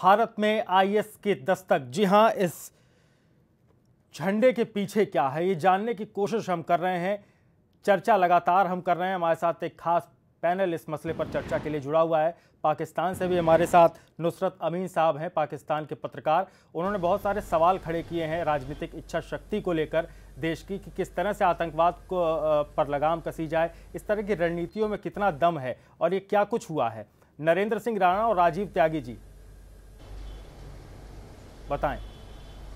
भारत में आईएस की दस्तक। जी हां, इस झंडे के पीछे क्या है ये जानने की कोशिश हम कर रहे हैं। चर्चा लगातार हम कर रहे हैं। हमारे साथ एक खास पैनल इस मसले पर चर्चा के लिए जुड़ा हुआ है। पाकिस्तान से भी हमारे साथ नुसरत अमीन साहब हैं, पाकिस्तान के पत्रकार। उन्होंने बहुत सारे सवाल खड़े किए हैं राजनीतिक इच्छा शक्ति को लेकर देश की, कि किस तरह से आतंकवाद को पर लगाम कसी जाए, इस तरह की रणनीतियों में कितना दम है और ये क्या कुछ हुआ है। नरेंद्र सिंह राणा और राजीव त्यागी जी बताएं।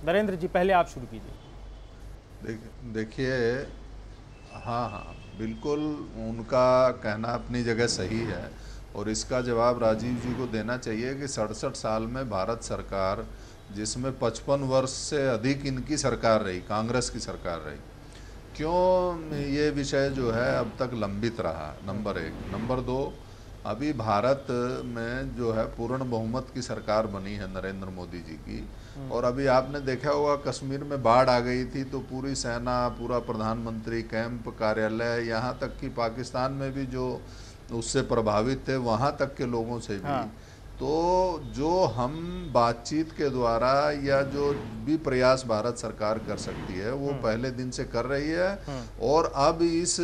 नरेंद्र जी पहले आप शुरू कीजिए। देखिए, हाँ, बिल्कुल उनका कहना अपनी जगह सही है और इसका जवाब राजीव जी को देना चाहिए कि 67 साल में भारत सरकार, जिसमें 55 वर्ष से अधिक इनकी सरकार रही, कांग्रेस की सरकार रही, क्यों ये विषय जो है अब तक लंबित रहा, नंबर एक। नंबर दो, अभी भारत में जो है पूर्ण बहुमत की सरकार बनी है नरेंद्र मोदी जी की, और अभी आपने देखा होगा कश्मीर में बाढ़ आ गई थी तो पूरी सेना, पूरा प्रधानमंत्री कैंप, कार्यालय, यहाँ तक कि पाकिस्तान में भी जो उससे प्रभावित थे वहाँ तक के लोगों से भी। हाँ। तो जो हम बातचीत के द्वारा या जो भी प्रयास भारत सरकार कर सकती है वो पहले दिन से कर रही है, और अब इस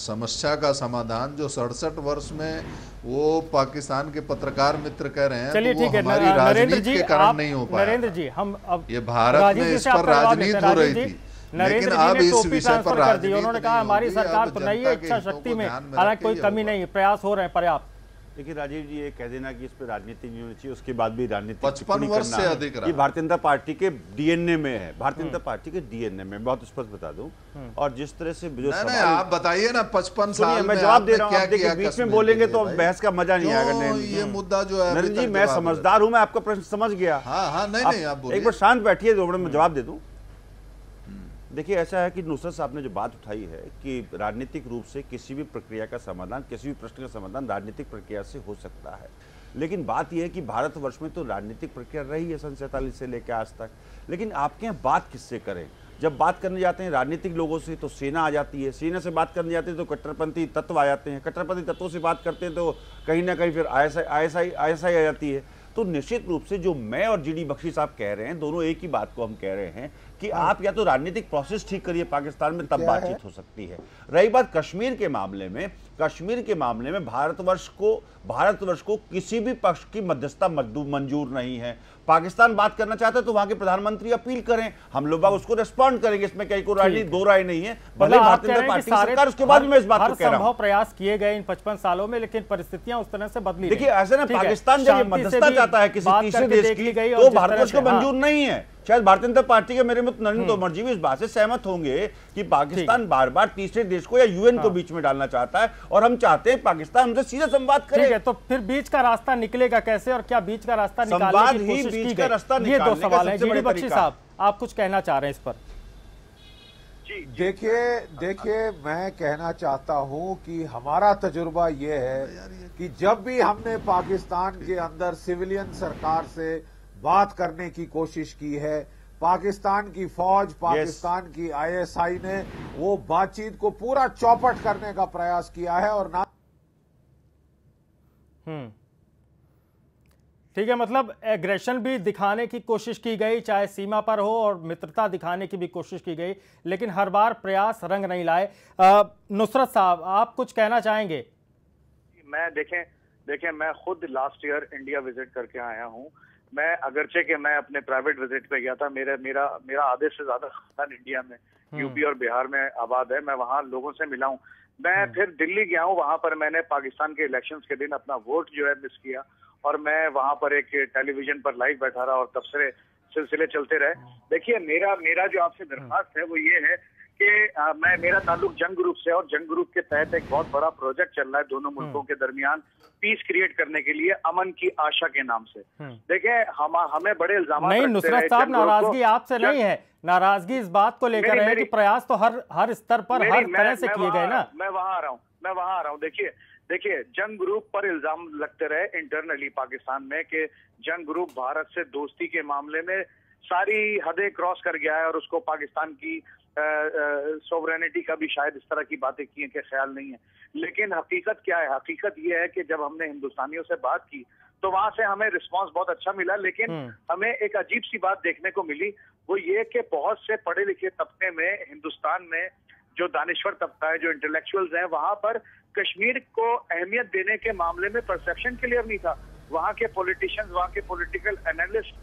समस्या का समाधान जो 67 वर्ष में वो पाकिस्तान के पत्रकार मित्र कह रहे हैं, चलिए तो ठीक है, हमारी राजनीति के कारण नहीं हो पाया। नरेंद्र जी, हम अब ये भारत में इस पर राजनीति हो रही थी, लेकिन अब इस विषय पर राजनीति। उन्होंने कहा हमारी सरकार तो नहीं है इच्छा शक्ति में, हालांकि कोई कमी नहीं है, प्रयास हो रहे हैं पर्याप्त। देखिए राजीव जी, ये कह देना कि इस पर राजनीति नहीं होनी चाहिए, उसके बाद भी राजनीति 55 वर्ष से अधिक रहा। ये भारतीय जनता पार्टी के डीएनए में है, भारतीय जनता पार्टी के डीएनए में, बहुत स्पष्ट बता दूं। और जिस तरह से जो नहीं, आप बताइए ना, 55 साल मैं जवाब दे रहा हूं। देखिए बीच में बोलेंगे तो बहस का मजा नहीं आएगा। ये मुद्दा जो है, नरेंद्र जी मैं समझदार हूं, मैं आपका प्रश्न समझ गया। हाँ, नहीं, आप बोलिए। एक बार शांत बैठिए, 2 मिनट में जवाब दे दूं। देखिए ऐसा है कि नुसरत साहब ने जो बात उठाई है कि राजनीतिक रूप से किसी भी प्रक्रिया का समाधान, किसी भी प्रश्न का समाधान राजनीतिक प्रक्रिया से हो सकता है, लेकिन बात यह है कि भारतवर्ष में तो राजनीतिक प्रक्रिया रही है सन 47 से लेकर आज तक। लेकिन आपके यहाँ बात किससे करें? जब बात करने जाते हैं राजनीतिक लोगों से तो सेना आ जाती है, सेना से बात करने जाते हैं तो कट्टरपंथी तत्व आ जाते हैं, कट्टरपंथी तत्वों से बात करते हैं तो कहीं ना कहीं फिर आईएसआई आ जाती है। तो निश्चित रूप से जो मैं और जीडी बख्शी साहब कह रहे हैं, दोनों एक ही बात को हम कह रहे हैं कि आप या तो राजनीतिक प्रोसेस ठीक करिए पाकिस्तान में, तब बातचीत हो सकती है। रही बात कश्मीर के मामले में, भारतवर्ष को किसी भी पक्ष की मध्यस्थता मंजूर नहीं है। पाकिस्तान बात करना चाहता है तो वहां के प्रधानमंत्री अपील करें, हम लोग उसको रिस्पॉन्ड करेंगे, इसमें कहीं को राजनीति दो राय नहीं है। भले भारतीय जनता पार्टी सरकार, उसके बाद मैं इस बात को कह रहा हूं, प्रयास किए गए इन 55 सालों में, लेकिन परिस्थितियां उस तरह से बदली। देखिए ऐसे ना, पाकिस्तान जब मध्यस्थता चाहता है किसी तीसरे देश की, तो भारतवर्ष को मंजूर नहीं है। शायद भारतीय जनता पार्टी के मेरे मत नरेंद्र तोमर जी भी इस बात से सहमत होंगे कि पाकिस्तान बार बार तीसरे देश को या यूएन को बीच में डालना चाहता है, और हम चाहते हैं पाकिस्तान हमसे सीधे संवाद करे। ठीक है, तो फिर बीच का रास्ता निकलेगा कैसे, और क्या बीच का रास्ता निकालने की कोशिश की गई? ये 2 सवाल हैं। जीडी बख्शी साहब, आप कुछ कहना चाह रहे हैं इस पर? देखिए मैं कहना चाहता हूं कि हमारा तजुर्बा ये है कि जब भी हमने पाकिस्तान के अंदर सिविलियन सरकार से बात करने की कोशिश की है, पाकिस्तान की फौज, पाकिस्तान की आईएसआई ने वो बातचीत को पूरा चौपट करने का प्रयास किया है, और ना ठीक है, मतलब एग्रेशन भी दिखाने की कोशिश की गई, चाहे सीमा पर हो, और मित्रता दिखाने की भी कोशिश की गई, लेकिन हर बार प्रयास रंग नहीं लाए। नुसरत साहब, आप कुछ कहना चाहेंगे? मैं देखें मैं खुद लास्ट ईयर इंडिया विजिट करके आया हूं। मैं अगरचे के मैं अपने प्राइवेट विजिट पे गया था, मेरा आधे से ज्यादा खानदान इंडिया में, यूपी और बिहार में आबाद है। मैं वहां लोगों से मिला हूं। मैं फिर दिल्ली गया हूं, वहां पर मैंने पाकिस्तान के इलेक्शंस के दिन अपना वोट जो है मिस किया, और मैं वहां पर एक टेलीविजन पर लाइव बैठा रहा और तबसरे सिलसिले चलते रहे। देखिए मेरा जो आपसे दरख्वास्त है वो ये है कि मेरा ताल्लुक जंग ग्रुप से, और जंग ग्रुप के तहत एक बहुत बड़ा प्रोजेक्ट चल रहा है दोनों मुल्कों के दरमियान पीस क्रिएट करने के लिए, अमन की आशा के नाम से। देखिए हमें बड़े इल्जाम नहीं, नुसरत साहब नाराजगी आपसे नहीं है, नाराजगी इस बात को लेकर है कि प्रयास तो हर स्तर पर हर तरह से किए गए ना। मैं वहां आ रहा हूँ। देखिए जंग ग्रुप पर इल्जाम लगते रहे इंटरनली पाकिस्तान में कि जंग ग्रुप भारत से दोस्ती के मामले में सारी हदें क्रॉस कर गया है, और उसको पाकिस्तान की सोवरेनिटी का भी शायद इस तरह की बातें की हैं कि ख्याल नहीं है। लेकिन हकीकत क्या है? हकीकत यह है कि जब हमने हिंदुस्तानियों से बात की तो वहां से हमें रिस्पांस बहुत अच्छा मिला। लेकिन हमें एक अजीब सी बात देखने को मिली, वो ये कि बहुत से पढ़े लिखे तबके में हिंदुस्तान में जो दानिश्वर तबका है, जो इंटेलेक्चुअल्स हैं, वहां पर कश्मीर को अहमियत देने के मामले में परसेप्शन क्लियर नहीं था। वहां के पॉलिटिशियंस, वहां के पॉलिटिकल एनालिस्ट,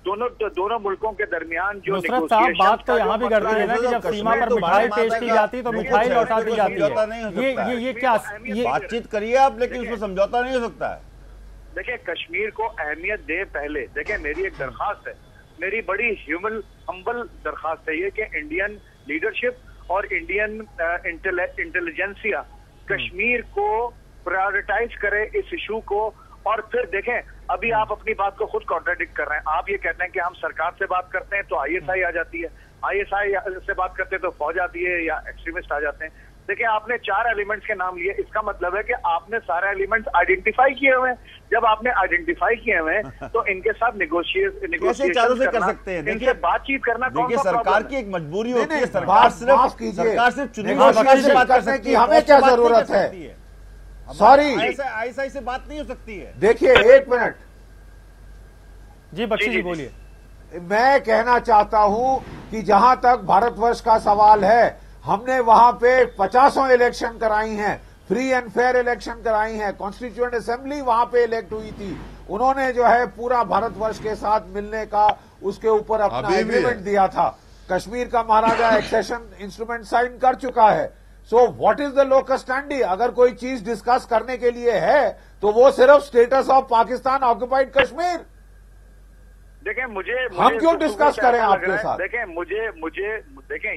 दोनों मुल्कों के दरमियान जो नुसरत साहब बात तो यहाँ भी करती है ना कि जब सीमा पर मिठाई पेश की जाती तो मिठाई लौटा दी जाती है। ये क्या बातचीत करिए आप, लेकिन उसमें समझौता नहीं हो सकता है। देखिए, कश्मीर को अहमियत दे पहले। देखिए, मेरी एक दरखास्त है, मेरी बड़ी हम्बल दरखास्त है ये कि इंडियन लीडरशिप और इंडियन इंटेलिजेंसिया कश्मीर को प्रायोरिटाइज करे इस इशू को। और फिर देखें, अभी आप अपनी बात को खुद कॉन्ट्राडिक्ट कर रहे हैं। आप ये कहते हैं कि हम सरकार से बात करते हैं तो आईएसआई आ जाती है, आईएसआई से बात करते हैं तो फौज आती है या एक्सट्रीमिस्ट आ जाते हैं। देखिए, आपने 4 एलिमेंट्स के नाम लिए, इसका मतलब है कि आपने सारे एलिमेंट्स आइडेंटिफाई किए हुए हैं। जब आपने आइडेंटिफाई किए हुए हैं तो इनके साथ नेगोशिएशन कर सकते हैं, इनसे बातचीत करना। देखिए, सरकार की एक मजबूरी होती है, सरकार सिर्फ चुनी से बात कर सकती है, हमें क्या जरूरत है? सॉरी, आईएसआई से बात नहीं हो सकती है। देखिए, 1 मिनट जी बख्शी जी बोलिए। मैं कहना चाहता हूं कि जहां तक भारतवर्ष का सवाल है, हमने वहां पे 50 इलेक्शन कराई हैं, फ्री एंड फेयर इलेक्शन कराई हैं, कॉन्स्टिट्यूएंट असेंबली वहां पे इलेक्ट हुई थी। उन्होंने जो है पूरा भारतवर्ष के साथ मिलने का उसके ऊपर अपना एग्रीमेंट दिया था। कश्मीर का महाराजा एक्सेशन इंस्ट्रूमेंट साइन कर चुका है। So what is the locus standi? अगर कोई चीज डिस्कस करने के लिए है तो वो सिर्फ status of Pakistan occupied Kashmir. देखें, हम क्यों डिस्कस करें आपके साथ? देखें, मुझे देखें,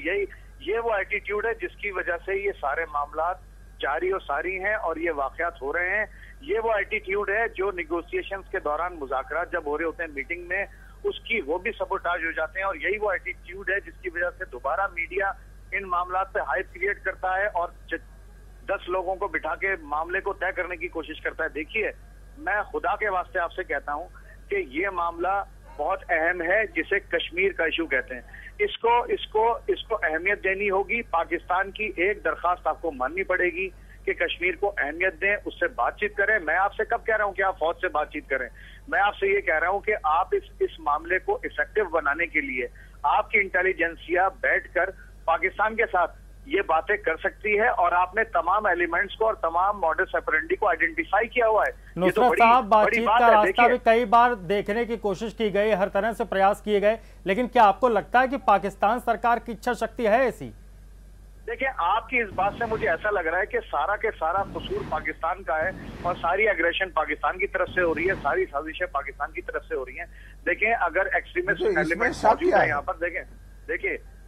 ये वो एटीट्यूड है जिसकी वजह से ये सारे मामला जारी और सारी हैं और ये वाकयात हो रहे हैं। ये वो एटीट्यूड है जो निगोशिएशंस के दौरान, मुज़ाकरात जब हो रहे होते हैं मीटिंग में, उसकी वो भी सबोटाज हो जाते हैं। और यही वो एटीट्यूड है जिसकी वजह से दोबारा मीडिया इन मामला पे हाइप क्रिएट करता है और 10 लोगों को बिठा के मामले को तय करने की कोशिश करता है। देखिए, मैं खुदा के वास्ते आपसे कहता हूं कि ये मामला बहुत अहम है, जिसे कश्मीर का इशू कहते हैं। इसको अहमियत देनी होगी। पाकिस्तान की एक दरखास्त आपको माननी पड़ेगी कि कश्मीर को अहमियत दें, उससे बातचीत करें। मैं आपसे कब कह रहा हूं कि आप फौज से बातचीत करें? मैं आपसे ये कह रहा हूं कि आप इस मामले को इफेक्टिव बनाने के लिए आपकी इंटेलिजेंसिया बैठकर पाकिस्तान के साथ ये बातें कर सकती है और आपने तमाम एलिमेंट्स को और तमाम मॉडस ऑपरेंडी को आइडेंटिफाई किया हुआ है। नुसरत साहब, बातचीत का रास्ता भी कई बार देखने की कोशिश की गई, हर तरह से प्रयास किए गए, लेकिन क्या आपको लगता है कि पाकिस्तान सरकार की इच्छा शक्ति है ऐसी? देखिए, आपकी इस बात से मुझे ऐसा लग रहा है कि सारा के सारा कसूर पाकिस्तान का है और सारी एग्रेशन पाकिस्तान की तरफ से हो रही है, सारी साजिशें पाकिस्तान की तरफ से हो रही हैं। देखें, अगर एक्सट्रीमिस्ट एलिमेंट मौजूद है यहाँ पर,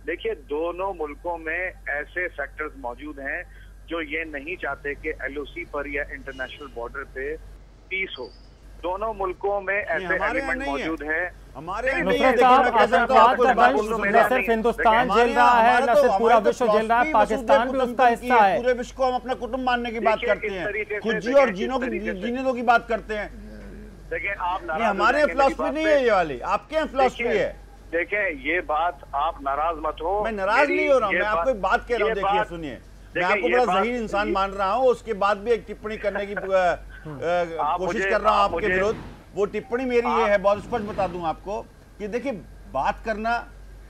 देखिए दोनों मुल्कों में ऐसे फैक्टर्स मौजूद हैं जो ये नहीं चाहते कि एलओसी पर या इंटरनेशनल बॉर्डर पे पीस हो। दोनों मुल्कों में ऐसे एलिमेंट मौजूद हैं। हमारे न सिर्फ हिंदुस्तान झेल रहा है, न सिर्फ पूरा विश्व झेल रहा है, पाकिस्तान भी उसका हिस्सा है। पूरे विश्व को हम अपना कुटुंब मानने की बात करते हैं, खुद जी और जीने दो की बात करते हैं। देखिए, आप हमारे फिलॉसफी नहीं है ये वाली, आपके यहाँ फिलॉसफी है। देखें, ये बात आप नाराज मत हो। मैं नाराज नहीं हो रहा हूँ, मैं आपको एक बात कह रहा हूँ। देखिए, सुनिए, मैं आपको बड़ा ज़हीन इंसान मान रहा हूँ, उसके बाद भी एक टिप्पणी करने की कोशिश कर रहा हूँ आपके विरुद्ध। वो टिप्पणी मेरी ये है, बहुत स्पष्ट बता दूं आपको, कि देखिए, बात करना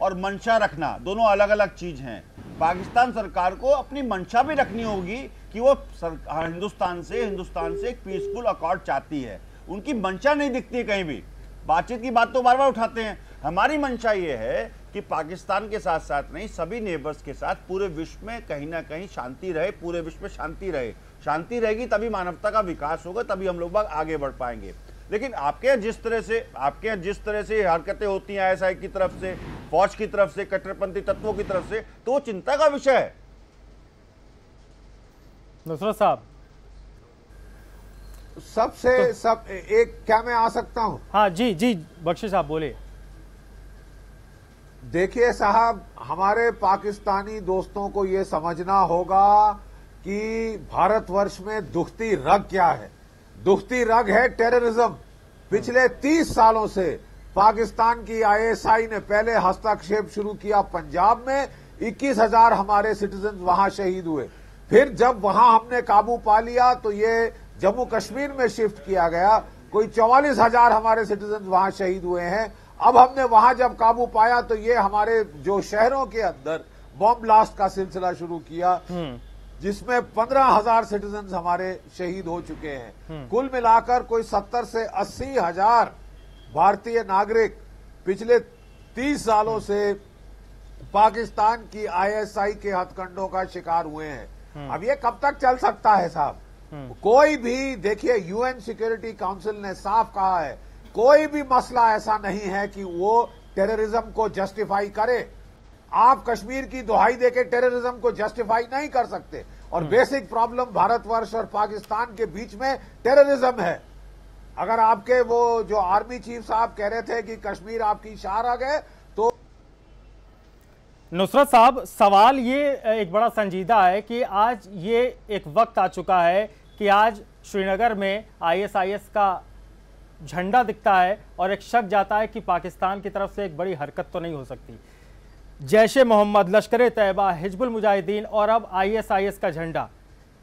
और मंशा रखना दोनों अलग अलग चीज हैं। पाकिस्तान सरकार को अपनी मंशा भी रखनी होगी कि वो हिंदुस्तान से एक पीसफुल अकॉर्ड चाहती है। उनकी मंशा नहीं दिखती है कहीं भी। बातचीत की बात तो बार बार उठाते हैं। हमारी मंशा ये है कि पाकिस्तान के साथ साथ नहीं, सभी नेबर्स के साथ पूरे विश्व में कहीं ना कहीं शांति रहे, पूरे विश्व में शांति रहे। शांति रहेगी तभी मानवता का विकास होगा, तभी हम लोग आगे बढ़ पाएंगे। लेकिन आपके यहाँ जिस तरह से हरकतें होती हैं आईएसआई की तरफ से, फौज की तरफ से, कट्टरपंथी तत्वों की तरफ से, तो वो चिंता का विषय है। नुसरत साहब, एक क्या मैं आ सकता हूं? हाँ जी बख्शी साहब बोलिए। देखिए साहब, हमारे पाकिस्तानी दोस्तों को यह समझना होगा कि भारतवर्ष में दुखती रग क्या है। दुखती रग है टेररिज्म। पिछले 30 सालों से पाकिस्तान की आईएसआई ने पहले हस्तक्षेप शुरू किया पंजाब में, 21,000 हमारे सिटीजन वहां शहीद हुए। फिर जब वहां हमने काबू पा लिया तो ये जम्मू कश्मीर में शिफ्ट किया गया। कोई 44,000 हमारे सिटीजन वहां शहीद हुए हैं। अब हमने वहां जब काबू पाया तो ये हमारे जो शहरों के अंदर बॉम्ब ब्लास्ट का सिलसिला शुरू किया, जिसमें 15,000 सिटीजन हमारे शहीद हो चुके हैं। कुल मिलाकर कोई 70 से 80 हजार भारतीय नागरिक पिछले 30 सालों से पाकिस्तान की आईएसआई के हथकंडों का शिकार हुए हैं। अब ये कब तक चल सकता है साहब? कोई भी, देखिए, यूएन सिक्योरिटी काउंसिल ने साफ कहा है, कोई भी मसला ऐसा नहीं है कि वो टेररिज्म को जस्टिफाई करे। आप कश्मीर की दुहाई देके टेररिज्म को जस्टिफाई नहीं कर सकते। और बेसिक प्रॉब्लम भारतवर्ष और पाकिस्तान के बीच में टेररिज्म है। अगर आपके वो जो आर्मी चीफ साहब कह रहे थे कि कश्मीर आपकी शाहराग है, तो नुसरत साहब, सवाल ये एक बड़ा संजीदा है कि आज ये एक वक्त आ चुका है कि आज श्रीनगर में आईएसआईएस का झंडा दिखता है और एक शक जाता है कि पाकिस्तान की तरफ से एक बड़ी हरकत तो नहीं हो सकती। जैशे मोहम्मद, लश्कर तैयबा, हिजबुल मुजाहिदीन और अब आईएसआईएस का झंडा,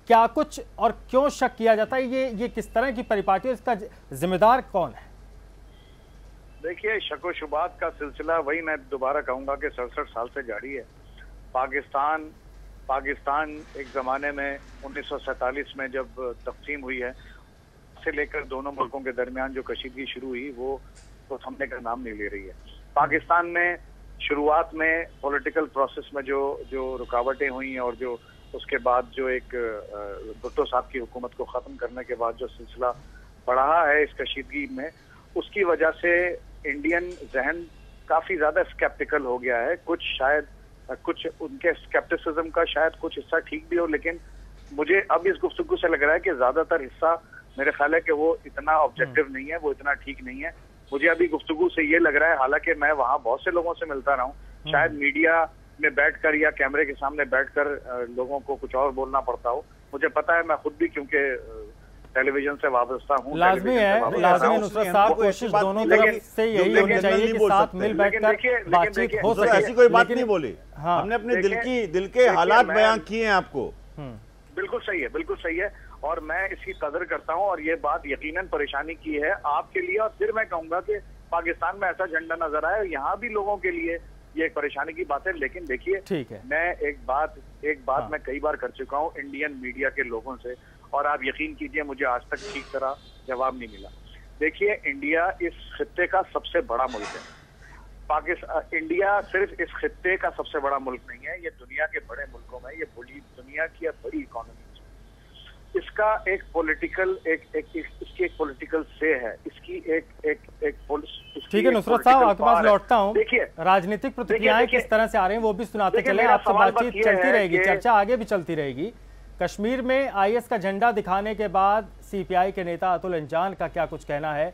क्या कुछ और क्यों शक किया जाता है? ये किस तरह की परिपाटी है? इसका जिम्मेदार कौन है? देखिए, शको शुबात का सिलसिला वही मैं दोबारा कहूंगा कि 67 साल से जारी है। पाकिस्तान एक जमाने में 1947 में जब तकसीम हुई है से लेकर दोनों मुल्कों के दरमियान जो कशीदगी शुरू हुई वो तो थमने का नाम नहीं ले रही है। पाकिस्तान में शुरुआत में पॉलिटिकल प्रोसेस में जो रुकावटें हुई और जो उसके बाद जो एक भुट्टो साहब की हुकूमत को खत्म करने के बाद जो सिलसिला बढ़ा है इस कशीदगी में, उसकी वजह से इंडियन जहन काफी ज्यादा स्केप्टिकल हो गया है। कुछ उनके स्केप्टिसिज्म का शायद कुछ हिस्सा ठीक भी हो, लेकिन मुझे अब इस गुफ्तगू से लग रहा है कि ज्यादातर हिस्सा मेरे ख्याल है कि वो इतना ऑब्जेक्टिव नहीं है, वो इतना ठीक नहीं है। मुझे अभी गुफ्तगू से ये लग रहा है, हालांकि मैं वहां बहुत से लोगों से मिलता रहा हूँ, शायद मीडिया में बैठकर या कैमरे के सामने बैठकर लोगों को कुछ और बोलना पड़ता हो। मुझे पता है, मैं खुद भी क्योंकि टेलीविजन से वाबस्ता हूँ। लाजमी है नुसरत साहब, कोशिश दोनों तरफ से यही होनी चाहिए कि साथ मिल बैठकर बातचीत हो सके। ऐसी कोई बात नहीं बोली, हमने अपने दिल के हालात बयां किए हैं आपको। बिल्कुल सही है, बिल्कुल सही है, और मैं इसकी कदर करता हूं, और ये बात यकीनन परेशानी की है आपके लिए। और फिर मैं कहूंगा कि पाकिस्तान में ऐसा झंडा नजर आया, यहाँ भी लोगों के लिए ये एक परेशानी की बात है। लेकिन देखिए, ठीक है, मैं एक बात मैं कई बार कर चुका हूँ इंडियन मीडिया के लोगों से, और आप यकीन कीजिए मुझे आज तक ठीक तरह जवाब नहीं मिला। देखिए, इंडिया इस खित्ते का सबसे बड़ा मुल्क है। इंडिया सिर्फ इस खित्ते का सबसे बड़ा मुल्क नहीं है, ये दुनिया के बड़े मुल्कों में, ये बड़ी दुनिया की बड़ी इकोनॉमी, इसका एक पॉलिटिकल इसकी एक पॉलिटिकल से है, इसकी एक ठीक है नुसरत साहब, आपके पास लौटता हूं। देखिए, राजनीतिक प्रतिक्रियाएं किस तरह से आ रही हैं वो भी सुनाते चले, आपसे बातचीत चलती रहेगी, चर्चा आगे भी चलती रहेगी। कश्मीर में आईएस का झंडा दिखाने के बाद सीपीआई के नेता अतुल अंजान का क्या कुछ कहना है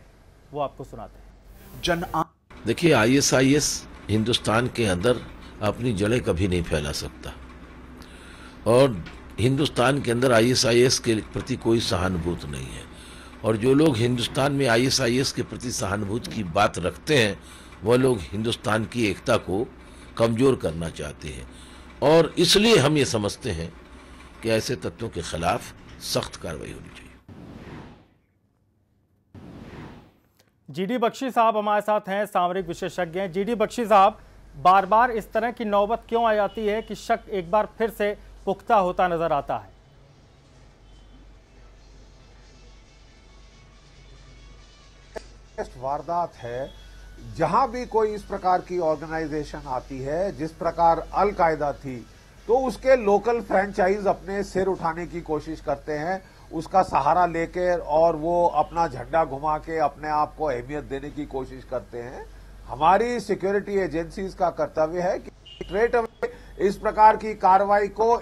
वो आपको सुनाते हैं। देखिए, आईएसआईएस हिंदुस्तान के अंदर अपनी जड़ें कभी नहीं फैला सकता, और हिंदुस्तान के अंदर आईएसआईएस के प्रति कोई सहानुभूति नहीं है। और जो लोग हिंदुस्तान में आईएसआईएस के प्रति सहानुभूति की बात रखते हैं वह लोग हिंदुस्तान की एकता को कमज़ोर करना चाहते हैं, और इसलिए हम ये समझते हैं कि ऐसे तत्वों के खिलाफ सख्त कार्रवाई होनी चाहिए। जीडी बख्शी साहब हमारे साथ हैं, सामरिक विशेषज्ञ हैं। जीडी बख्शी साहब, बार बार इस तरह की नौबत क्यों आ जाती है कि शक एक बार फिर से पुख्ता होता नजर आता है? वारदात है, जहां भी कोई इस प्रकार की ऑर्गेनाइजेशन आती है, जिस प्रकार अल कायदा थी, तो उसके लोकल फ्रेंचाइज अपने सिर उठाने की कोशिश करते हैं, उसका सहारा लेकर, और वो अपना झंडा घुमा के अपने आप को अहमियत देने की कोशिश करते हैं। हमारी सिक्योरिटी एजेंसीज का कर्तव्य है कि स्ट्रेट अवे इस प्रकार की कार्रवाई को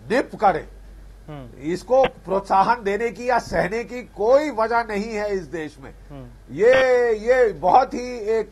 निप करे। इसको प्रोत्साहन देने की या सहने की कोई वजह नहीं है इस देश में। ये बहुत ही एक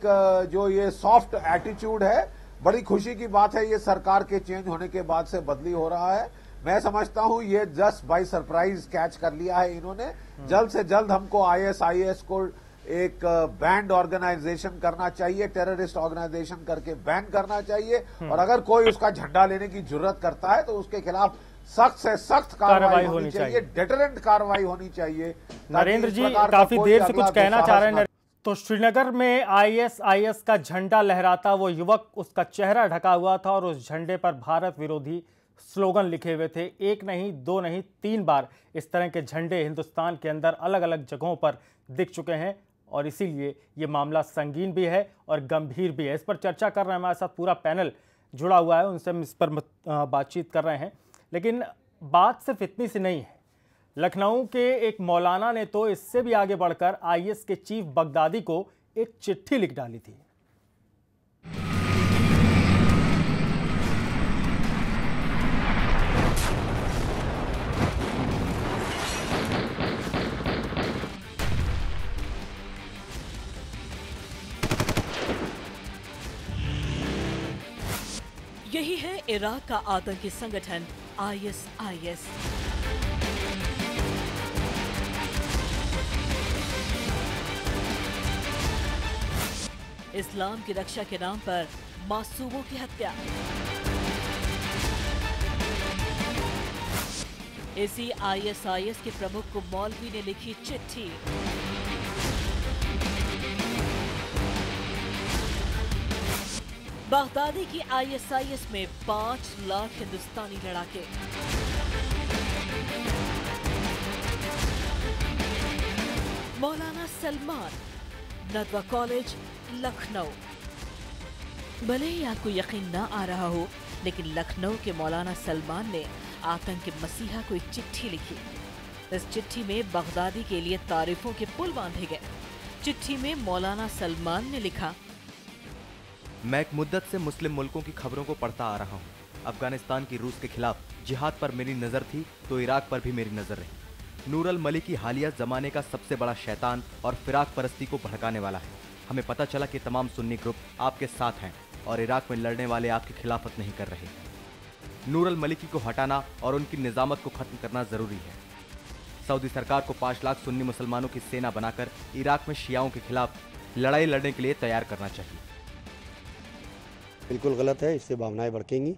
जो ये सॉफ्ट एटीट्यूड है, बड़ी खुशी की बात है, ये सरकार के चेंज होने के बाद से बदली हो रहा है। मैं समझता हूं ये जस्ट बाय सरप्राइज कैच कर लिया है इन्होंने। जल्द से जल्द हमको आईएसआईएस को एक बैंड ऑर्गेनाइजेशन करना चाहिए, टेररिस्ट ऑर्गेनाइजेशन करके बैन करना चाहिए, और अगर कोई उसका झंडा लेने की जुर्रत करता है तो उसके खिलाफ सख्त से सख्त कार्रवाई होनी चाहिए, डेटरेंट कार्रवाई होनी चाहिए। नरेंद्र जी काफी देर से कुछ कहना चाह रहे हैं। तो श्रीनगर में आईएसआईएस का झंडा लहराता वो युवक, उसका चेहरा ढका हुआ था और उस झंडे पर भारत विरोधी स्लोगन लिखे हुए थे। एक नहीं, दो नहीं, 3 बार इस तरह के झंडे हिंदुस्तान के अंदर अलग अलग जगहों पर दिख चुके हैं और इसीलिए ये मामला संगीन भी है और गंभीर भी है। इस पर चर्चा कर रहे हैं, हमारे साथ पूरा पैनल जुड़ा हुआ है, उनसे हम इस पर बातचीत कर रहे हैं। लेकिन बात सिर्फ इतनी सी नहीं है। लखनऊ के एक मौलाना ने तो इससे भी आगे बढ़कर आईएस के चीफ बगदादी को एक चिट्ठी लिख डाली थी। यही है इराक का आतंकी संगठन आईएसआईएस। इस्लाम की रक्षा के नाम पर मासूमों की हत्या। इसी आईएसआईएस के प्रमुख को मौलवी ने लिखी चिट्ठी। बगदादी की आईएसआईएस में 5 लाख हिंदुस्तानी लड़ाके। मौलाना सलमान, नदवा कॉलेज, लखनऊ। भले ही आपको यकीन ना आ रहा हो, लेकिन लखनऊ के मौलाना सलमान ने आतंक के मसीहा को एक चिट्ठी लिखी। इस चिट्ठी में बगदादी के लिए तारीफों के पुल बांधे गए। चिट्ठी में मौलाना सलमान ने लिखा, मैं एक मुद्दत से मुस्लिम मुल्कों की खबरों को पढ़ता आ रहा हूँ। अफगानिस्तान की रूस के खिलाफ जिहाद पर मेरी नज़र थी तो इराक पर भी मेरी नज़र रही। नूर अल मलिकी हालिया ज़माने का सबसे बड़ा शैतान और फिराक परस्ती को भड़काने वाला है। हमें पता चला कि तमाम सुन्नी ग्रुप आपके साथ हैं और इराक में लड़ने वाले आपकी खिलाफत नहीं कर रहे। नूर अल मलिकी को हटाना और उनकी निजामत को ख़त्म करना ज़रूरी है। सऊदी सरकार को 5 लाख सुन्नी मुसलमानों की सेना बनाकर इराक में शियाओं के खिलाफ लड़ाई लड़ने के लिए तैयार करना चाहिए। बिल्कुल गलत है, इससे भावनाएं भड़केंगी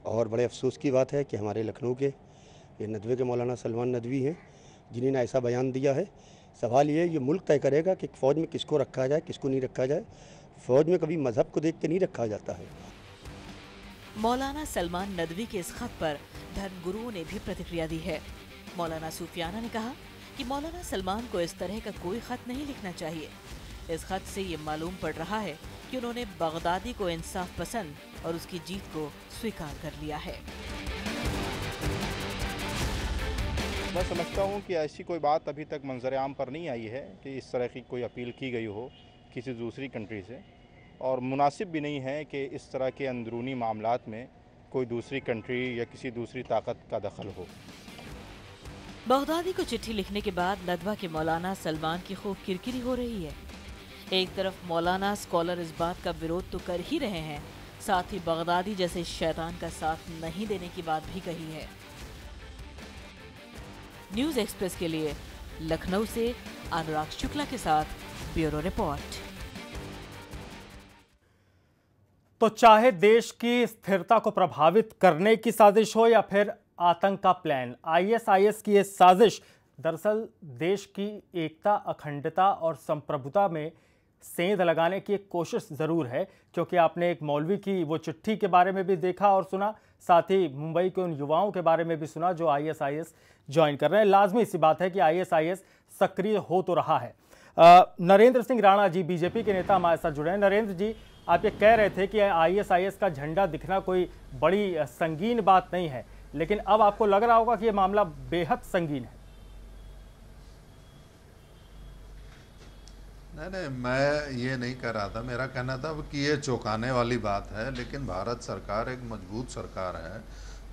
और बड़े अफसोस की बात है कि हमारे लखनऊ के ये नदवे के मौलाना सलमान नदवी हैं जिन्होंने ऐसा बयान दिया है। सवाल ये मुल्क तय करेगा कि फ़ौज में किसको रखा जाए, किसको नहीं रखा जाए। फ़ौज में कभी मजहब को देख के नहीं रखा जाता है। मौलाना सलमान नदवी के इस खत पर धर्मगुरुओं ने भी प्रतिक्रिया दी है। मौलाना सूफियाना ने कहा कि मौलाना सलमान को इस तरह का कोई खत नहीं लिखना चाहिए। इस खत से ये मालूम पड़ रहा है कि उन्होंने बगदादी को इंसाफ पसंद और उसकी जीत को स्वीकार कर लिया है। मैं समझता हूँ कि ऐसी कोई बात अभी तक मंजर आम पर नहीं आई है कि इस तरह की कोई अपील की गई हो किसी दूसरी कंट्री से, और मुनासिब भी नहीं है कि इस तरह के अंदरूनी मामलात में कोई दूसरी कंट्री या किसी दूसरी ताकत का दखल हो। बगदादी को चिट्ठी लिखने के बाद नदवा के मौलाना सलमान की खूब किरकिरी हो रही है। एक तरफ मौलाना स्कॉलर इस बात का विरोध तो कर ही रहे हैं, साथ ही बगदादी जैसे शैतान का साथ नहीं देने की बात भी कही है। न्यूज़ एक्सप्रेस के लिए लखनऊ से अनुराग शुक्ला के साथ ब्यूरो रिपोर्ट। तो चाहे देश की स्थिरता को प्रभावित करने की साजिश हो या फिर आतंक का प्लान, आईएसआईएस की ये साजिश दरअसल देश की एकता, अखंडता और संप्रभुता में सेंध लगाने की एक कोशिश ज़रूर है। क्योंकि आपने एक मौलवी की वो चिट्ठी के बारे में भी देखा और सुना, साथ ही मुंबई के उन युवाओं के बारे में भी सुना जो आईएसआईएस ज्वाइन कर रहे हैं। लाजमी सी बात है कि आईएसआईएस सक्रिय हो तो रहा है। नरेंद्र सिंह राणा जी, बीजेपी के नेता, हमारे साथ जुड़े हैं। नरेंद्र जी, आप ये कह रहे थे कि आईएसआईएस का झंडा दिखना कोई बड़ी संगीन बात नहीं है, लेकिन अब आपको लग रहा होगा कि ये मामला बेहद संगीन है। नहीं, मैं ये नहीं कह रहा था। मेरा कहना था कि ये चौंकाने वाली बात है, लेकिन भारत सरकार एक मजबूत सरकार है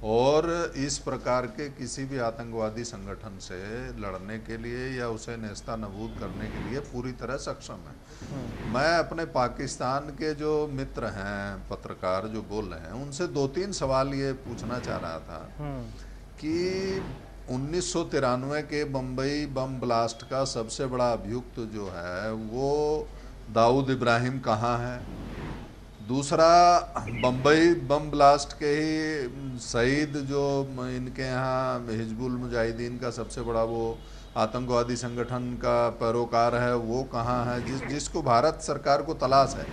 और इस प्रकार के किसी भी आतंकवादी संगठन से लड़ने के लिए या उसे नेस्ता नबूद करने के लिए पूरी तरह सक्षम है। मैं अपने पाकिस्तान के जो मित्र हैं, पत्रकार जो बोल रहे हैं, उनसे 2-3 सवाल ये पूछना चाह रहा था कि 1993 के बम्बई बम ब्लास्ट का सबसे बड़ा अभियुक्त जो है वो दाऊद इब्राहिम कहाँ है? दूसरा, बम्बई बम ब्लास्ट के ही शहीद जो इनके यहाँ हिजबुल मुजाहिदीन का सबसे बड़ा वो आतंकवादी संगठन का पैरोकार है, वो कहाँ है, जिसको भारत सरकार को तलाश है।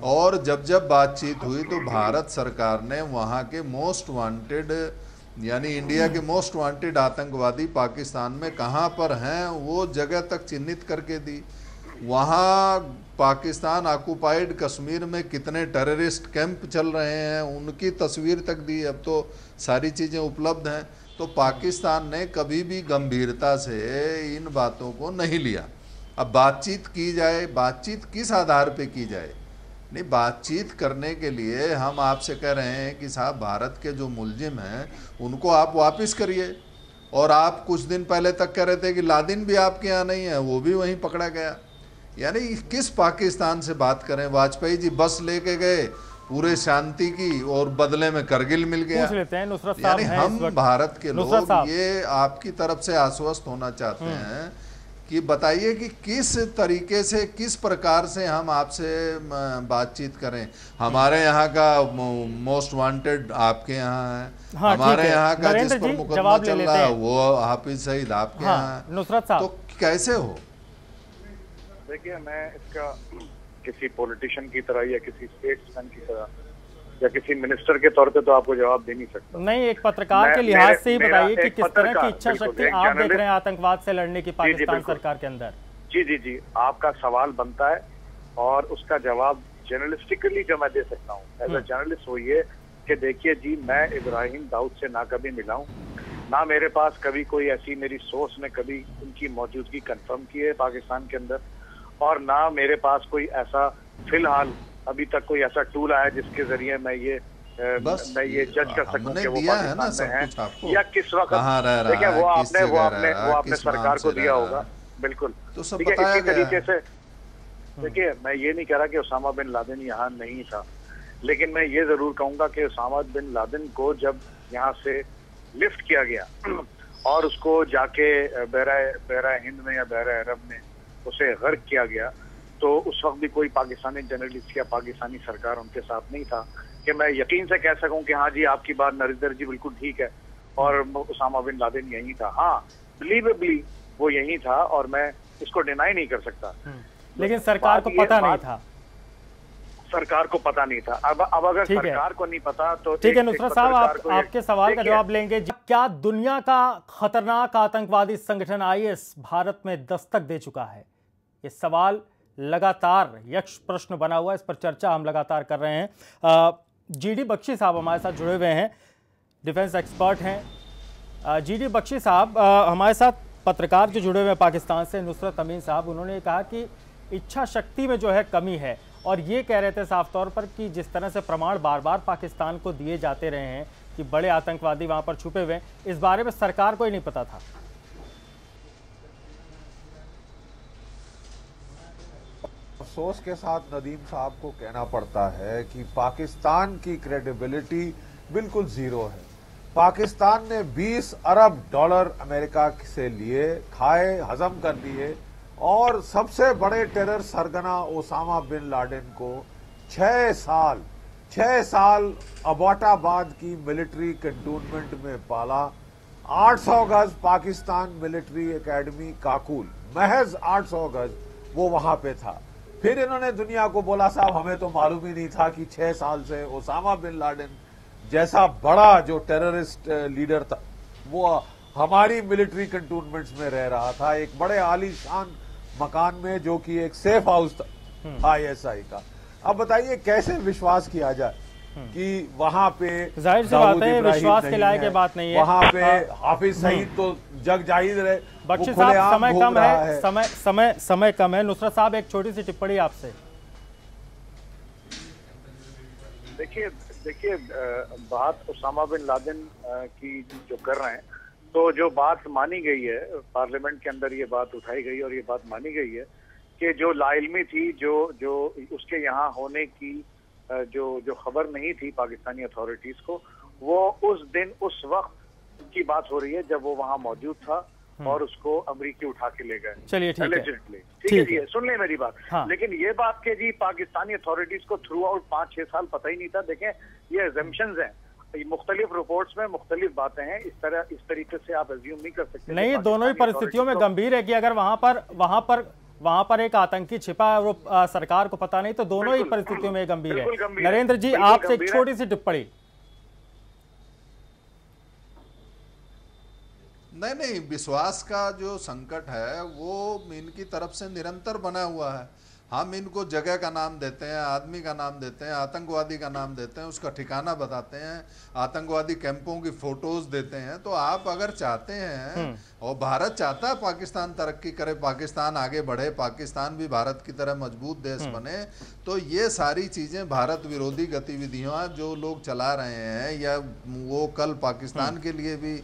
और जब बातचीत हुई तो भारत सरकार ने वहाँ के मोस्ट वांटेड, यानी इंडिया के मोस्ट वांटेड आतंकवादी पाकिस्तान में कहाँ पर हैं वो जगह तक चिन्हित करके दी। वहाँ पाकिस्तान ऑक्युपाइड कश्मीर में कितने टेररिस्ट कैंप चल रहे हैं उनकी तस्वीर तक दी। अब तो सारी चीज़ें उपलब्ध हैं। तो पाकिस्तान ने कभी भी गंभीरता से इन बातों को नहीं लिया। अब बातचीत की जाए, बातचीत किस आधार पे की जाए? नहीं, बातचीत करने के लिए हम आपसे कह रहे हैं कि साहब भारत के जो मुलजिम हैं उनको आप वापस करिए। और आप कुछ दिन पहले तक कह रहे थे कि लादेन भी आपके यहाँ नहीं है, वो भी वहीं पकड़ा गया। यानी किस पाकिस्तान से बात करें? वाजपेयी जी बस लेके गए पूरे शांति की और बदले में करगिल मिल गया। लेते हैं नुसरत साहब, यानी हम भारत के लोग ये आपकी तरफ से आश्वस्त होना चाहते हैं कि बताइए कि किस तरीके से, किस प्रकार से हम आपसे बातचीत करें। हमारे यहाँ का मोस्ट वांटेड आपके यहाँ है, हाँ, हमारे यहाँ का जिस पर मुकदमा चल रहा है वो हाफिज सईद आपके यहाँ है। नुसरत साहब, तो कैसे हो? देखिए, मैं इसका किसी पॉलिटिशियन की तरह या किसी स्टेट्समैन की तरह या किसी मिनिस्टर के तौर पे तो आपको जवाब दे नहीं सकता। नहीं, एक पत्रकार के लिहाज से ही बताइए कि किस तरह की इच्छा शक्ति आप देख रहे हैं आतंकवाद से लड़ने की पाकिस्तान सरकार के अंदर। जी, आपका सवाल बनता है और उसका जवाब जर्नलिस्टिकली जो मैं दे सकता हूँ एज ए जर्नलिस्ट वो ये कि देखिए जी, मैं इब्राहिम दाऊद से ना कभी मिला हूँ, ना मेरे पास कभी कोई ऐसी मेरी सोर्स ने कभी उनकी मौजूदगी कंफर्म की है पाकिस्तान के अंदर, और ना मेरे पास कोई ऐसा फिलहाल अभी तक कोई ऐसा टूल आया जिसके जरिए मैं ये जज कर सकूं कि वो पाकिस्तान में है या किस वक्त। देखिए, वो आपने सरकार को दिया होगा, बिल्कुल। तो सब इसी तरीके से देखिए, मैं ये नहीं कह रहा कि उसामा बिन लादेन यहाँ नहीं था, लेकिन मैं ये जरूर कहूंगा कि उसामा बिन लादेन को जब यहाँ से लिफ्ट किया गया और उसको जाके बहरा हिंद में या बहरा अरब में उसे गर्क किया गया, तो उस वक्त भी कोई पाकिस्तानी जर्नलिस्ट या पाकिस्तानी सरकार उनके साथ नहीं था कि मैं यकीन से कह सकूं कि हाँ जी, आपकी बात नरेंद्र जी बिल्कुल ठीक है और उसामा बिन लादेन यही था। हाँ, बिलीवेबली वो यही था और मैं इसको डिनाई नहीं कर सकता, लेकिन सरकार को पता नहीं था। सरकार को पता नहीं था। अब अगर सरकार को नहीं पता तो ठीक है। नुसरत साहब, आपके सवाल का जवाब लेंगे। क्या दुनिया का खतरनाक आतंकवादी संगठन आईएस भारत में दस्तक दे चुका है? ये सवाल लगातार यक्ष प्रश्न बना हुआ है, इस पर चर्चा हम लगातार कर रहे हैं। जीडी बख्शी साहब हमारे साथ जुड़े हुए हैं, डिफेंस एक्सपर्ट हैं। जीडी बख्शी साहब, हमारे साथ पत्रकार जो जुड़े हुए हैं पाकिस्तान से, नुसरत अमीन साहब, उन्होंने कहा कि इच्छा शक्ति में जो है कमी है, और ये कह रहे थे साफ तौर पर कि जिस तरह से प्रमाण बार बार पाकिस्तान को दिए जाते रहे हैं कि बड़े आतंकवादी वहां पर छुपे हुए हैं, इस बारे में सरकार को ही नहीं पता था। अफसोस के साथ नदीम साहब को कहना पड़ता है कि पाकिस्तान की क्रेडिबिलिटी बिल्कुल जीरो है। पाकिस्तान ने 20 अरब डॉलर अमेरिका से लिए, खाए, हजम कर लिए, और सबसे बड़े टेरर सरगना ओसामा बिन लादेन को 6 साल अबोटाबाद की मिलिट्री कैंटोनमेंट में पाला। 800 गज पाकिस्तान मिलिट्री एकेडमी काकुल, महज 800 गज वो वहां पे था। फिर इन्होंने दुनिया को बोला, साहब हमें तो मालूम ही नहीं था कि 6 साल से ओसामा बिन लादेन जैसा बड़ा जो टेररिस्ट लीडर था वो हमारी मिलिट्री कैंटोनमेंट्स में रह रहा था, एक बड़े आलीशान मकान में, जो कि एक सेफ हाउस था आईएसआई का। अब बताइए कैसे विश्वास किया जाए कि वहां पे जाहिर सी बात है विश्वास के लायक बात नहीं है। वहां पे हाफिज सईद तो जग जाहिर है। बख्शी साहब, समय कम है, समय कम है। नुसरत साहब, एक छोटी सी टिप्पणी आपसे। देखिए, बात उसामा बिन लादेन की जो कर रहे हैं, तो जो बात मानी गई है पार्लियामेंट के अंदर, ये बात उठाई गई और ये बात मानी गई है कि जो लाइल्मी थी, जो उसके यहाँ होने की जो खबर नहीं थी पाकिस्तानी अथॉरिटीज को, वो उस दिन उस वक्त की बात हो रही है जब वो वहाँ मौजूद था और उसको अमरीकी उठा के ले गए। चलिए ठीक है, एलिजेंटली। ठीक है जी, सुन ले मेरी बात। हाँ। लेकिन ये बात के जी पाकिस्तानी अथॉरिटीज को थ्रू आउट 5-6 साल पता ही नहीं था। देखें, ये एजम्पशंस हैं, मुख्तलिफ रिपोर्ट्स में मुख्तलिफ बातें हैं, इस तरीके से आप एज्यूम नहीं कर सकते। नहीं, दोनों ही परिस्थितियों में गंभीर है कि अगर वहां पर एक आतंकी छिपा है, वो सरकार को पता नहीं, तो दोनों ही परिस्थितियों में गंभीर है। नरेंद्र जी, आपसे एक छोटी सी टिप्पणी। नहीं, विश्वास का जो संकट है वो इनकी तरफ से निरंतर बना हुआ है। हम इनको जगह का नाम देते हैं, आदमी का नाम देते हैं, आतंकवादी का नाम देते हैं, उसका ठिकाना बताते हैं, आतंकवादी कैंपों की फोटोज देते हैं। तो आप अगर चाहते हैं, और भारत चाहता है पाकिस्तान तरक्की करे, पाकिस्तान आगे बढ़े, पाकिस्तान भी भारत की तरह मजबूत देश बने, तो ये सारी चीजें भारत विरोधी गतिविधियां जो लोग चला रहे हैं, या वो कल पाकिस्तान के लिए भी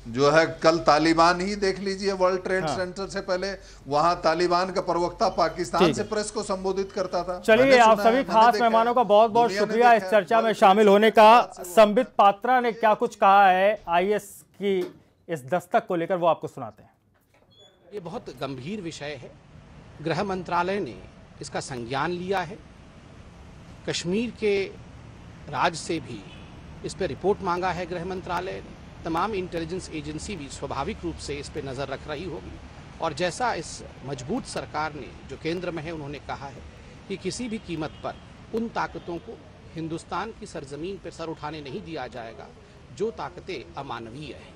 जो है, कल तालिबान ही देख लीजिए, वर्ल्ड ट्रेड सेंटर से पहले वहां तालिबान का प्रवक्ता पाकिस्तान से प्रेस को संबोधित करता था। चलिए, आप सभी खास मेहमानों का बहुत बहुत शुक्रिया इस चर्चा में शामिल होने का। संबित पात्रा ने क्या कुछ कहा है आईएस की इस दस्तक को लेकर, वो आपको सुनाते हैं। ये बहुत गंभीर विषय है, गृह मंत्रालय ने इसका संज्ञान लिया है, कश्मीर के राज से भी इस पर रिपोर्ट मांगा है गृह मंत्रालय ने, तमाम इंटेलिजेंस एजेंसी भी स्वाभाविक रूप से इस पर नज़र रख रही होगी। और जैसा इस मजबूत सरकार ने जो केंद्र में है, उन्होंने कहा है कि किसी भी कीमत पर उन ताकतों को हिंदुस्तान की सरजमीन पर सर उठाने नहीं दिया जाएगा जो ताकतें अमानवीय हैं।